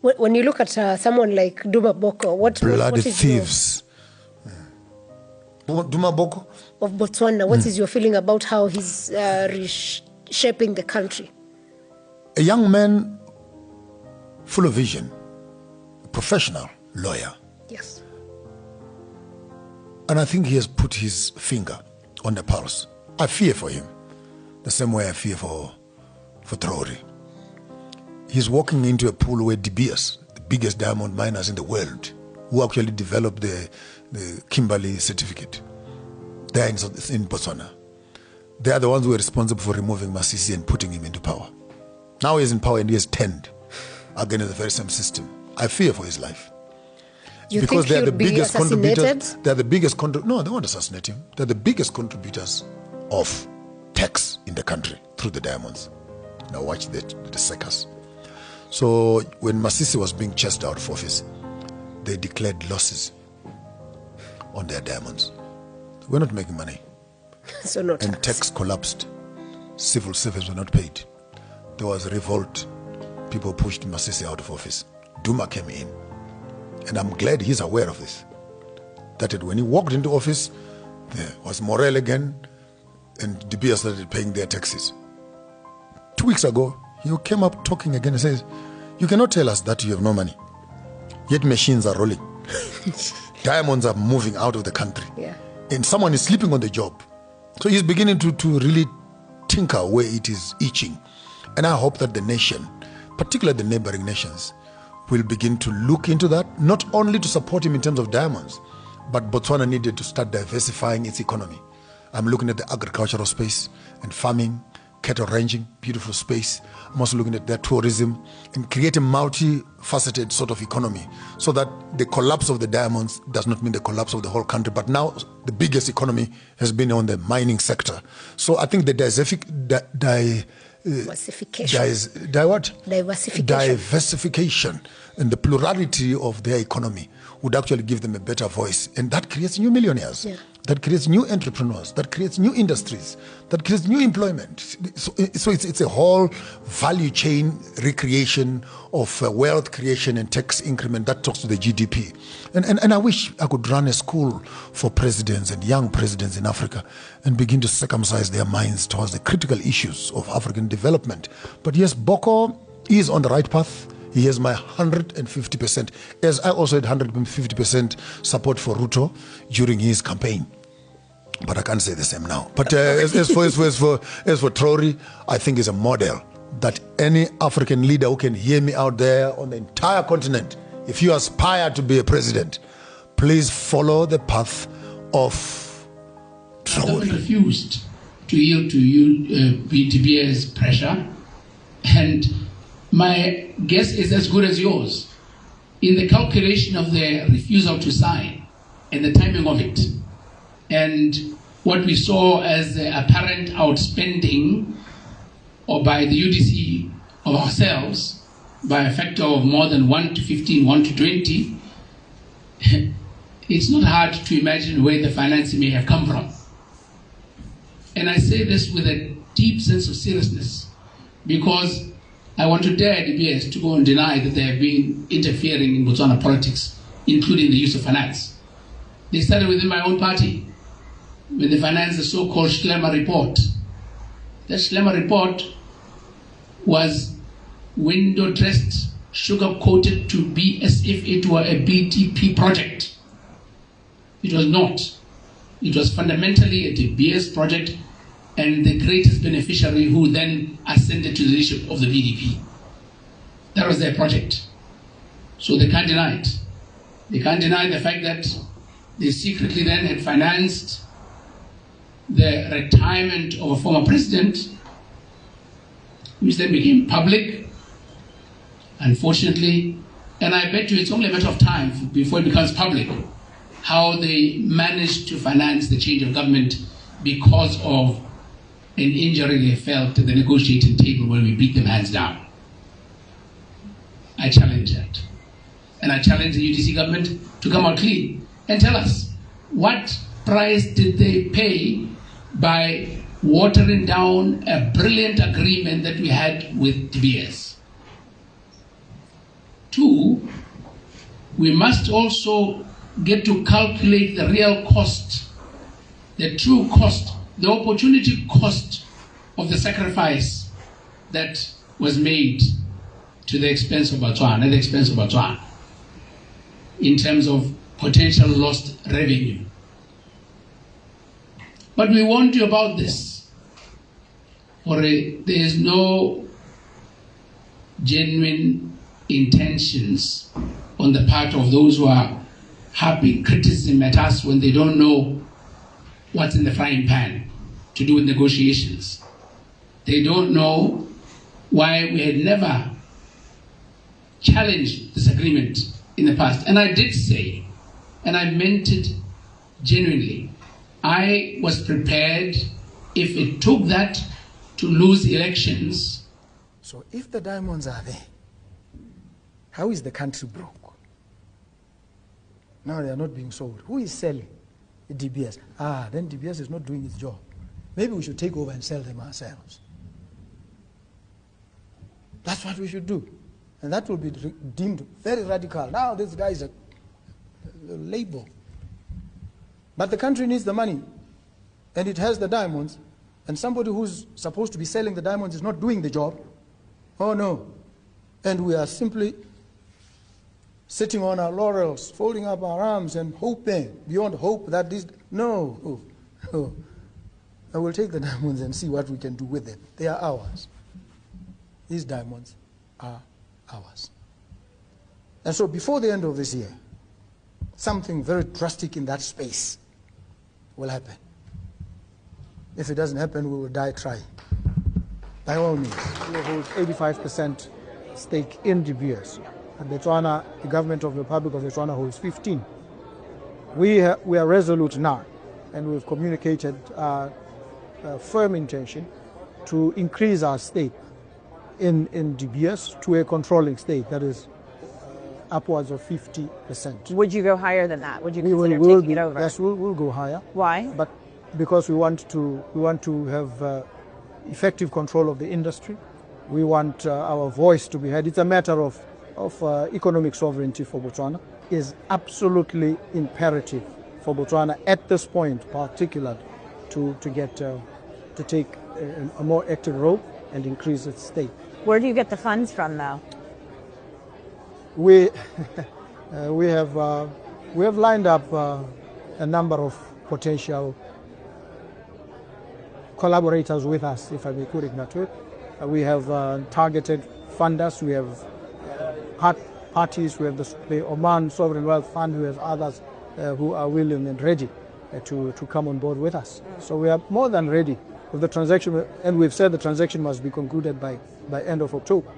When you look at someone like Duma Boko, what bloody is thieves. Duma Boko of Botswana, what is your feeling about how he's reshaping the country? A young man full of vision, a professional lawyer. Yes. And I think he has put his finger on the pulse. I fear for him, the same way I fear for Traore. He's walking into a pool where Debeers, the biggest diamond miners in the world, who actually developed the Kimberley certificate, they're in Botswana. They are the ones who are responsible for removing Masisi and putting him into power. Now he's in power and he has turned against the very same system. I fear for his life. Because they are the biggest contributors. They are the biggest no, they won't assassinate him. They're the biggest contributors of tax in the country through the diamonds. Now watch the circus. So when Masisi was being chased out of office, they declared losses on their diamonds. We're not making money. So no tax. And tax collapsed. Civil servants were not paid. There was a revolt. People pushed Masisi out of office. Duma came in. And I'm glad he's aware of this. That when he walked into office, there was morale again, and Debeers started paying their taxes. 2 weeks ago, he came up talking again and says, "You cannot tell us that you have no money. Yet machines are rolling. Diamonds are moving out of the country. Yeah. And someone is sleeping on the job." So he's beginning to really tinker where it is itching. And I hope that the nation, particularly the neighboring nations, will begin to look into that, not only to support him in terms of diamonds, but Botswana needed to start diversifying its economy. I'm looking at the agricultural space and farming, cattle ranching, beautiful space. I'm also looking at their tourism and create a multifaceted sort of economy so that the collapse of the diamonds does not mean the collapse of the whole country. But now the biggest economy has been on the mining sector. So I think the diversification and the plurality of their economy would actually give them a better voice, and that creates new millionaires. Yeah. That creates new entrepreneurs, that creates new industries, that creates new employment. So it's a whole value chain recreation of wealth creation and tax increment that talks to the GDP. And I wish I could run a school for presidents and young presidents in Africa and begin to circumcise their minds towards the critical issues of African development. But yes, Boko is on the right path. He has my 150%, as I also had 150% support for Ruto during his campaign. But I can't say the same now. But as for Traore, I think is a model that any African leader who can hear me out there on the entire continent, if you aspire to be a president, please follow the path of Traore. I refused to yield to Debeers' pressure, and my guess is as good as yours in the calculation of the refusal to sign and the timing of it, and what we saw as the apparent outspending or by the UDC of ourselves by a factor of more than 1 to 15, 1 to 20, it's not hard to imagine where the financing may have come from. And I say this with a deep sense of seriousness, because I want to dare Debeers to go and deny that they have been interfering in Botswana politics, including the use of finance. They started within my own party when they financed the so-called Schlemmer report. That Schlemmer report was window-dressed, sugar-coated to be as if it were a BDP project. It was not. It was fundamentally a Debeers project, and the greatest beneficiary who then ascended to the leadership of the BDP. That was their project. So they can't deny it. They can't deny the fact that they secretly then had financed the retirement of a former president, which then became public, unfortunately. And I bet you it's only a matter of time before it becomes public, how they managed to finance the change of government because of an injury they felt at the negotiating table when we beat them hands down. I challenge that. And I challenge the UDC government to come out clean and tell us, what price did they pay by watering down a brilliant agreement that we had with Debeers? 2, we must also get to calculate the real cost, the true cost, the opportunity cost of the sacrifice that was made to the expense of Botswana, at the expense of Botswana, in terms of potential lost revenue. But we warned you about this, for there is no genuine intentions on the part of those who are harping criticism at us when they don't know what's in the frying pan to do with negotiations. They don't know why we had never challenged this agreement in the past. And I did say, and I meant it genuinely, I was prepared, if it took that, to lose elections. So if the diamonds are there, how is the country broke? Now they are not being sold. Who is selling? Debeers. Then Debeers is not doing its job. Maybe we should take over and sell them ourselves. That's what we should do. And that will be deemed very radical. Now this guy is a label. But the country needs the money, and it has the diamonds, and somebody who's supposed to be selling the diamonds is not doing the job. Oh no. And we are simply sitting on our laurels, folding up our arms and hoping, beyond hope, that this... No. I will take the diamonds and see what we can do with them. They are ours. These diamonds are ours. And so before the end of this year, something very drastic in that space will happen. If it doesn't happen, we will die trying. By all means. We hold 85% stake in Debeers. And Botswana, the government of the Republic of Botswana holds 15. We are resolute now, and we've communicated a firm intention to increase our stake in Debeers to a controlling stake that is upwards of 50%. Would you go higher than that? Would you consider taking it over? Yes, we'll go higher. Why? But because we want to have effective control of the industry. We want our voice to be heard. It's a matter of economic sovereignty for Botswana. It is absolutely imperative for Botswana at this point, particularly, to take a more active role and increase its stake. Where do you get the funds from, though? We have lined up a number of potential collaborators with us, if I may put it that way. We have targeted funders. We have parties. We have the Oman Sovereign Wealth Fund. We have others who are willing and ready to come on board with us. So we are more than ready with the transaction, and we've said the transaction must be concluded by end of October.